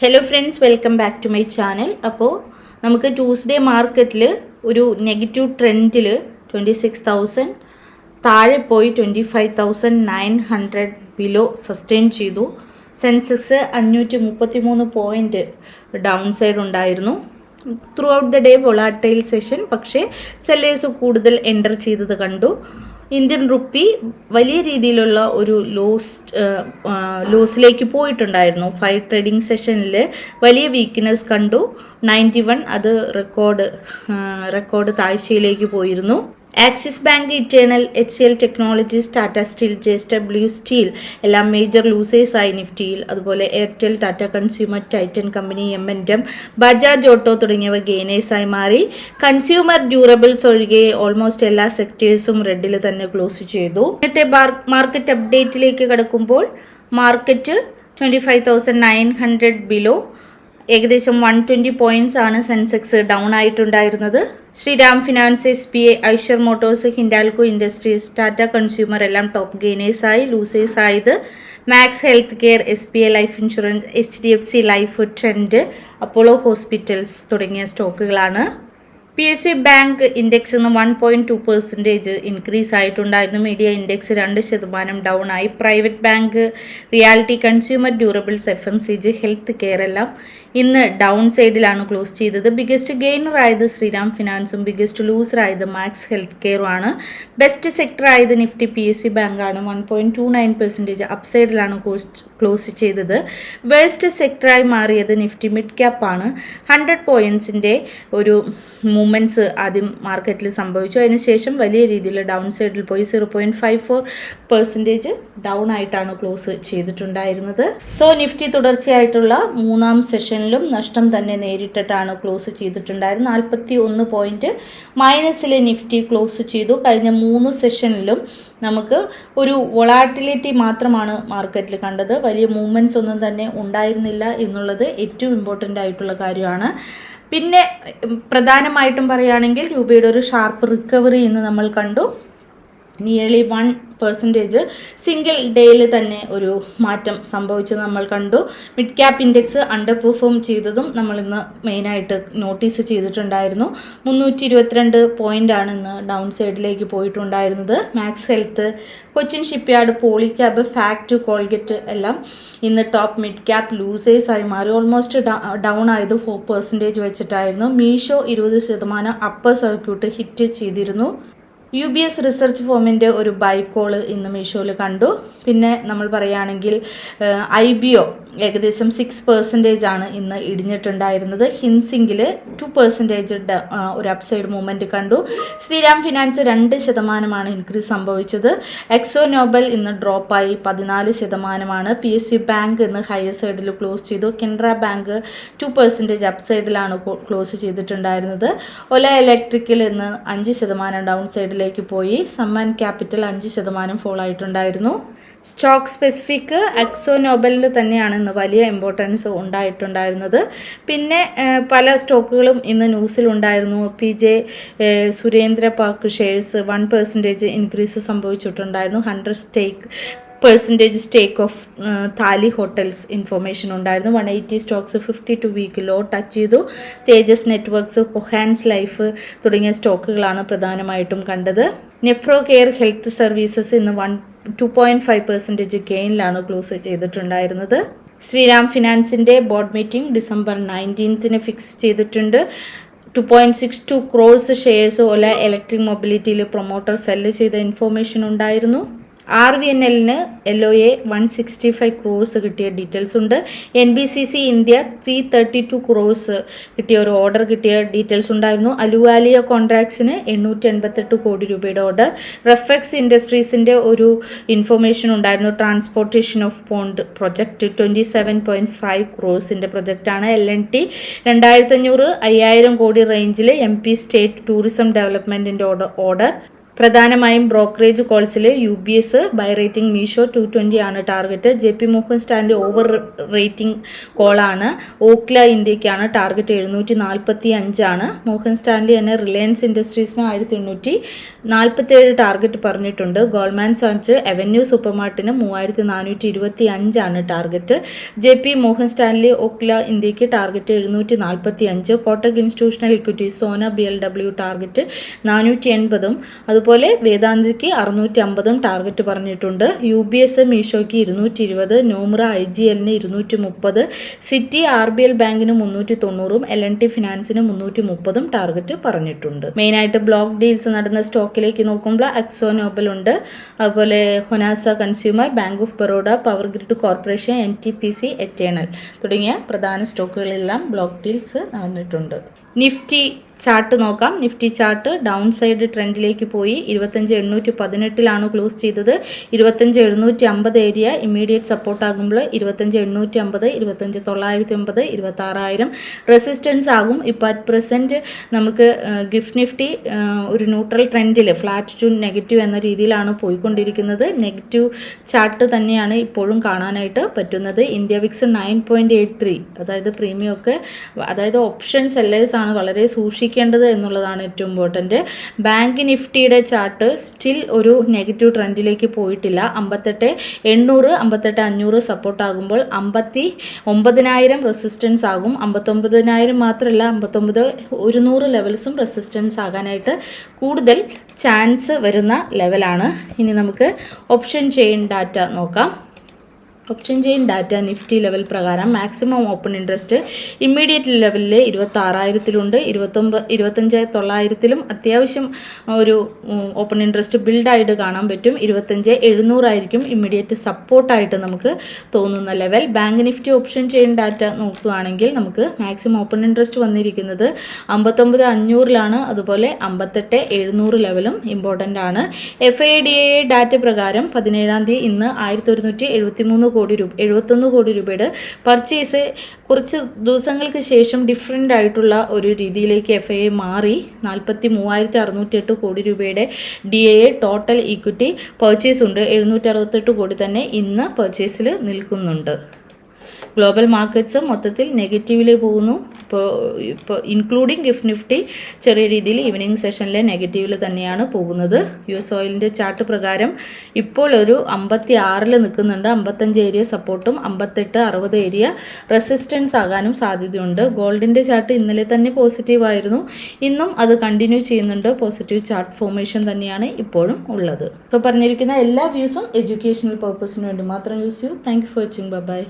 Hello friends, welcome back to my channel. അപ്പോൾ നമുക്ക് Tuesday മാർക്കറ്റിൽ ഒരു നെഗറ്റീവ് ട്രെൻഡിൽ 26,000 താഴെ പോയി 25,900 ബിലോ സസ്റ്റെയിൻ ചെയ്തു. സെൻസെക്സ് 533 പോയിൻ്റ് ഡൗൺ സൈഡ് ഉണ്ടായിരുന്നു. Through out the day volatile session, പക്ഷേ സെല്ലേഴ്സ് കൂടുതൽ എൻ്റർ ചെയ്തത് കണ്ടു. ഇന്ത്യൻ റുപ്പി വലിയ രീതിയിലുള്ള ഒരു ലോസിലേക്ക് പോയിട്ടുണ്ടായിരുന്നു. 5 ട്രേഡിംഗ് സെഷനിൽ വലിയ വീക്ക്നെസ് കണ്ടു. 91 അത് റെക്കോർഡ് താഴ്ചയിലേക്ക് പോയിരുന്നു. Axis bank, eternal, HCL technologies, Tata steel, JSW steel എല്ലാം മേജർ ലൂസേഴ്സ് ആയി നിഫ്റ്റിയിൽ. അതുപോലെ Airtel, Tata consumer, Titan company, M&M, Bajaj auto തുടങ്ങിയവ ഗെയിനേഴ്സായി മാറി. കൺസ്യൂമർ ഡ്യൂറബിൾസ് ഒഴികെ ഓൾമോസ്റ്റ് എല്ലാ സെക്ടേഴ്സും റെഡിൽ തന്നെ ക്ലോസ് ചെയ്തു. ഇന്നത്തെ മാർക്കറ്റ് അപ്ഡേറ്റിലേക്ക് കടക്കുമ്പോൾ മാർക്കറ്റ് 25,900 ബിലോ, ഏകദേശം 120 പോയിൻറ്റ്സ് ആണ് സെൻസെക്സ് ഡൗൺ ആയിട്ടുണ്ടായിരുന്നത്. Shriram finance, SBI, Eicher motors, Hindalco industries, Tata consumer എല്ലാം ടോപ്പ് ഗെയിനേഴ്സായി. ലൂസേഴ്സ് ആയത് max health care, SBI life insurance, HDFC life, trend, Apollo hospitals തുടങ്ങിയ സ്റ്റോക്കുകളാണ്. PSU ബാങ്ക് ഇൻഡെക്സ് 1.2% ഇൻക്രീസ് ആയിട്ടുണ്ടായിരുന്നു. മീഡിയ ഇൻഡെക്സ് 2% ഡൗൺ ആയി. Private bank, realty, consumer durables, FMCG, health care എല്ലാം ഇന്ന് down സൈഡിലാണ് ക്ലോസ് ചെയ്തത്. ബിഗസ്റ്റ് ഗെയിനർ ആയത് ശ്രീറാം ഫിനാൻസും ബിഗസ്റ്റ് ലൂസർ ആയത് മാക്സ് ഹെൽത്ത് കെയറും ആണ്. ബെസ്റ്റ് സെക്ടർ ആയത് നിഫ്റ്റി PSU ബാങ്കാണ്. 1.29% അപ്സൈഡിലാണ് ക്ലോസ് ചെയ്തത്. വേഴ്സ്റ്റ് സെക്ടറായി മാറിയത് നിഫ്റ്റി മിഡ് ക്യാപ്പ് ആണ്. 100 പോയിൻറ്റ്സിൻ്റെ ഒരു മൂവ്മെൻറ്റ്സ് ആദ്യം മാർക്കറ്റിൽ സംഭവിച്ചു. അതിനുശേഷം വലിയ രീതിയിൽ ഡൗൺ സൈഡിൽ പോയി 0.54% ഡൗൺ ആയിട്ടാണ് ക്ലോസ് ചെയ്തിട്ടുണ്ടായിരുന്നത്. സോ നിഫ്റ്റി തുടർച്ചയായിട്ടുള്ള മൂന്നാം സെഷനിലും നഷ്ടം തന്നെ നേരിട്ടിട്ടാണ് ക്ലോസ് ചെയ്തിട്ടുണ്ടായിരുന്നത്. 41 പോയിൻറ്റ് മൈനസിൽ നിഫ്റ്റി ക്ലോസ് ചെയ്തു. കഴിഞ്ഞ 3 സെഷനിലും നമുക്ക് ഒരു വൊളാറ്റിലിറ്റി മാത്രമാണ് മാർക്കറ്റിൽ കണ്ടത്. വലിയ മൂവ്മെൻറ്റ്സ് ഒന്നും തന്നെ ഉണ്ടായിരുന്നില്ല എന്നുള്ളത് ഏറ്റവും ഇമ്പോർട്ടൻ്റ് ആയിട്ടുള്ള കാര്യമാണ്. പിന്നെ പ്രധാനമായിട്ടും പറയുകയാണെങ്കിൽ രൂപയുടെ ഒരു ഷാർപ്പ് റിക്കവറി ഇന്ന് നമ്മൾ കണ്ടു. നിയർലി 1% സിംഗിൾ ഡേയിൽ തന്നെ ഒരു മാറ്റം സംഭവിച്ചത് നമ്മൾ കണ്ടു. Mid cap index under perform ചെയ്തതും നമ്മൾ ഇന്ന് മെയിനായിട്ട് നോട്ടീസ് ചെയ്തിട്ടുണ്ടായിരുന്നു. 322 പോയിൻ്റാണ് ഇന്ന് ഡൗൺ സൈഡിലേക്ക് പോയിട്ടുണ്ടായിരുന്നത്. മാക്സ് ഹെൽത്ത്, കൊച്ചിൻ ഷിപ്പ്യാർഡ്, പോളിക്യാബ്, ഫാക്ട്, കോൾഗേറ്റ് എല്ലാം ഇന്ന് ടോപ്പ് മിഡ് ക്യാപ്പ് ലൂസേഴ്സായി മാറി. ഓൾമോസ്റ്റ് ഡൗൺ ആയത് 4% വെച്ചിട്ടായിരുന്നു. മീഷോ 20% അപ്പർ സർക്യൂട്ട് ഹിറ്റ് ചെയ്തിരുന്നു. UBS റിസർച്ച് ഫോമിൻ്റെ ഒരു ബൈ കോള് ഇന്ന് മീഷോയിൽ കണ്ടു. പിന്നെ നമ്മൾ പറയുകയാണെങ്കിൽ IBO ഏകദേശം 6% ആണ് ഇന്ന് ഇടിഞ്ഞിട്ടുണ്ടായിരുന്നത്. ഹിൻസിങ്കിൽ 2% ഒരു അപ്സൈഡ് മൂവ്മെൻറ്റ് കണ്ടു. ശ്രീറാം ഫിനാൻസ് 2% ഇൻക്രീസ് സംഭവിച്ചത്. എക്സോ നോബൽ ഇന്ന് ഡ്രോപ്പായി 14%. PSU ബാങ്ക് ഇന്ന് ഹയർ സൈഡിൽ ക്ലോസ് ചെയ്തു. കനറ ബാങ്ക് 2% അപ്സൈഡിലാണ് ക്ലോസ് ചെയ്തിട്ടുണ്ടായിരുന്നത്. ഒല ഇലക്ട്രിക്കൽ ഇന്ന് 5% ഡൗൺ സൈഡിലേക്ക് പോയി. സമ്മാൻ ക്യാപിറ്റൽ 5% ഫോൾ ആയിട്ടുണ്ടായിരുന്നു. സ്റ്റോക്ക് സ്പെസിഫിക് എക്സോ നോബലിൽ തന്നെയാണ് ഇന്ന് വലിയ ഇമ്പോർട്ടൻസ് ഉണ്ടായിട്ടുണ്ടായിരുന്നത്. പിന്നെ പല സ്റ്റോക്കുകളും ഇന്ന് ന്യൂസിലുണ്ടായിരുന്നു. PJ Surendra park shares 1% increase സംഭവിച്ചിട്ടുണ്ടായിരുന്നു. 100% സ്റ്റേക്ക് ഓഫ് താലി ഹോട്ടൽസ് ഇൻഫോർമേഷൻ ഉണ്ടായിരുന്നു. 180 സ്റ്റോക്സ് 52 വീക്ക് ലോ ടച്ച് ചെയ്തു. തേജസ് നെറ്റ്വർക്ക്സ്, കൊഹാൻസ് ലൈഫ് തുടങ്ങിയ സ്റ്റോക്കുകളാണ് പ്രധാനമായിട്ടും കണ്ടത്. നെഫ്രോ കെയർ ഹെൽത്ത് സർവീസസ് ഇന്ന് 2.5% ഗെയിനിലാണ് ക്ലോസ് ചെയ്തിട്ടുണ്ടായിരുന്നത്. ശ്രീറാം ഫിനാൻസിൻ്റെ ബോർഡ് മീറ്റിംഗ് December 19 ഫിക്സ് ചെയ്തിട്ടുണ്ട്. 2.62 crores ഷെയർസ് ഒല ഇലക്ട്രിക് മൊബിലിറ്റിയിൽ പ്രൊമോട്ടർ സെല്ല് ചെയ്ത ഇൻഫോർമേഷൻ ഉണ്ടായിരുന്നു. RVNLന് LOA 165 crores കിട്ടിയ ഡീറ്റെയിൽസ് ഉണ്ട്. NBCC ഇന്ത്യ 332 crores കിട്ടിയ ഒരു ഓർഡർ കിട്ടിയ ഡീറ്റെയിൽസ് ഉണ്ടായിരുന്നു. അലുവാലിയ കോൺട്രാക്ട്സിന് 888 കോടി രൂപയുടെ ഓർഡർ. റെഫെക്സ് ഇൻഡസ്ട്രീസിൻ്റെ ഒരു ഇൻഫോർമേഷൻ ഉണ്ടായിരുന്നു. Transportation of pond project 27.5 crores പ്രൊജക്റ്റാണ്. LNT 2500 5000 കോടി റേഞ്ചിൽ MP സ്റ്റേറ്റ് ടൂറിസം ഡെവലപ്മെൻറ്റിൻ്റെ ഓർഡർ. പ്രധാനമായും ബ്രോക്കറേജ് കോൾസിൽ UBS ബൈ റേറ്റിംഗ് മീഷോ 220 ആണ് target. JP Morgan Stanley over rating കോളാണ്. ഓക്ല ഇന്ത്യക്കാണ് ടാർഗറ്റ് 745 ആണ്. മോർഗൻ സ്റ്റാൻലി തന്നെ റിലയൻസ് ഇൻഡസ്ട്രീസിന് 1847 ടാർഗറ്റ് പറഞ്ഞിട്ടുണ്ട്. ഗോൾഡ്മാൻ സാച്ച് അവന്യൂ സൂപ്പർമാർട്ടിന് 3425 ആണ് ടാർഗറ്റ്. JP മോർഗൻ സ്റ്റാൻലി ഓക്ല ഇന്ത്യക്ക് target 745. Kotak institutional equities Sona BLW target 480. അതുപോലെ വേദാന്തിക്ക് 650 ടാർഗറ്റ് പറഞ്ഞിട്ടുണ്ട്. UBS മീഷോയ്ക്ക് 220, നോമ്ര IGLന് 230, സിറ്റി RBL ബാങ്കിന് 390, LNT ഫിനാൻസിന് 330 ടാർഗറ്റ് പറഞ്ഞിട്ടുണ്ട്. മെയിനായിട്ട് ബ്ലോക്ക് ഡീൽസ് നടന്ന സ്റ്റോക്കിലേക്ക് നോക്കുമ്പോൾ അക്സോ നോബൽ ഉണ്ട്, അതുപോലെ Honasa consumer, bank of Baroda, power grid corporation, NTPC, eternal തുടങ്ങിയ പ്രധാന സ്റ്റോക്കുകളെല്ലാം ബ്ലോക്ക് ഡീൽസ് നടന്നിട്ടുണ്ട്. നിഫ്റ്റി ചാർട്ട് നോക്കാം. നിഫ്റ്റി ചാർട്ട് ഡൗൺ സൈഡ് ട്രെൻഡിലേക്ക് പോയി 25,818 ക്ലോസ് ചെയ്തത്. 25,750 ഏരിയ ഇമ്മീഡിയറ്റ് സപ്പോർട്ട് ആകുമ്പോൾ 25,850, 25,980, 26,000 റെസിസ്റ്റൻസ് ആകും. ഇപ്പോൾ അറ്റ് പ്രസൻറ്റ് നമുക്ക് ഗിഫ്റ്റ് നിഫ്റ്റി ഒരു ന്യൂട്രൽ ട്രെൻഡിൽ ഫ്ലാറ്റ് ടു നെഗറ്റീവ് എന്ന രീതിയിലാണ് പോയിക്കൊണ്ടിരിക്കുന്നത്. നെഗറ്റീവ് ചാർട്ട് തന്നെയാണ് ഇപ്പോഴും കാണാനായിട്ട് പറ്റുന്നത്. ഇന്ത്യ വിക്സ് 9.83, അതായത് പ്രീമിയം ഒക്കെ, അതായത് ഓപ്ഷൻ സെല്ലേഴ്സ് ആണ് വളരെ സൂക്ഷിക്കേണ്ടത് എന്നുള്ളതാണ് ഏറ്റവും ഇമ്പോർട്ടൻറ്റ്. ബാങ്ക് നിഫ്റ്റിയുടെ ചാർട്ട് സ്റ്റിൽ ഒരു നെഗറ്റീവ് ട്രെൻഡിലേക്ക് പോയിട്ടില്ല. 58,800, 58,500 സപ്പോർട്ട് ആകുമ്പോൾ 59,000 റെസിസ്റ്റൻസ് ആകും. 59,000 മാത്രമല്ല 59,100 ലെവൽസും റെസിസ്റ്റൻസ് ആകാനായിട്ട് കൂടുതൽ ചാൻസ് വരുന്ന ലെവലാണ്. ഇനി നമുക്ക് ഓപ്ഷൻ ചെയിൻ ഡാറ്റ നോക്കാം. Option chain data Nifty level പ്രകാരം മാക്സിമം ഓപ്പൺ ഇൻട്രസ്റ്റ് ഇമ്മീഡിയറ്റ് ലെവലിൽ 26,000 25,900 അത്യാവശ്യം ഒരു ഓപ്പൺ ഇൻട്രസ്റ്റ് ബിൽഡായിട്ട് കാണാൻ പറ്റും. 25,700 ആയിരിക്കും ഇമ്മീഡിയറ്റ് സപ്പോർട്ടായിട്ട് നമുക്ക് തോന്നുന്ന level. Bank Nifty option chain data നോക്കുകയാണെങ്കിൽ നമുക്ക് മാക്സിമം ഓപ്പൺ ഇൻട്രസ്റ്റ് വന്നിരിക്കുന്നത് 59,500 അതുപോലെ 58,700 ലെവലും ഇമ്പോർട്ടൻ്റ് ആണ്. FIDA ഡാറ്റ പ്രകാരം 17-ാം തീയതി ഇന്ന് 1,173 കോടി രൂപയുടെ പർച്ചേസ് കുറച്ച് ദിവസങ്ങൾക്ക് ശേഷം ഡിഫറൻ്റ് ആയിട്ടുള്ള ഒരു രീതിയിലേക്ക് FIA മാറി. 43,608 കോടി രൂപയുടെ DIA ടോട്ടൽ ഈക്വിറ്റി പർച്ചേസ് ഉണ്ട്. 768 കോടി തന്നെ ഇന്ന് പർച്ചേസിൽ നിൽക്കുന്നുണ്ട്. ഗ്ലോബൽ മാർക്കറ്റ്സ് മൊത്തത്തിൽ നെഗറ്റീവിൽ പോകുന്നു. ഇപ്പോൾ ഇൻക്ലൂഡിങ് ഗിഫ്റ്റ് നിഫ്റ്റി ചെറിയ രീതിയിൽ ഈവനിങ് സെഷനിലെ നെഗറ്റീവിൽ തന്നെയാണ് പോകുന്നത്. US ഓയിലിൻ്റെ ചാർട്ട് പ്രകാരം ഇപ്പോൾ ഒരു 56 നിൽക്കുന്നുണ്ട്. 55 ഏരിയ സപ്പോർട്ടും 58-60 ഏരിയ റെസിസ്റ്റൻസ് ആകാനും സാധ്യതയുണ്ട്. ഗോൾഡിൻ്റെ ചാർട്ട് ഇന്നലെ തന്നെ പോസിറ്റീവ് ആയിരുന്നു, ഇന്നും അത് കണ്ടിന്യൂ ചെയ്യുന്നുണ്ട്. പോസിറ്റീവ് ചാർട്ട് ഫോർമേഷൻ തന്നെയാണ് ഇപ്പോഴും ഉള്ളത്. അപ്പോൾ പറഞ്ഞിരിക്കുന്ന എല്ലാ വ്യൂസും എഡ്യൂക്കേഷണൽ പർപ്പസിന് വേണ്ടി മാത്രം യൂസ് ചെയ്യൂ. Thank you for watching. By.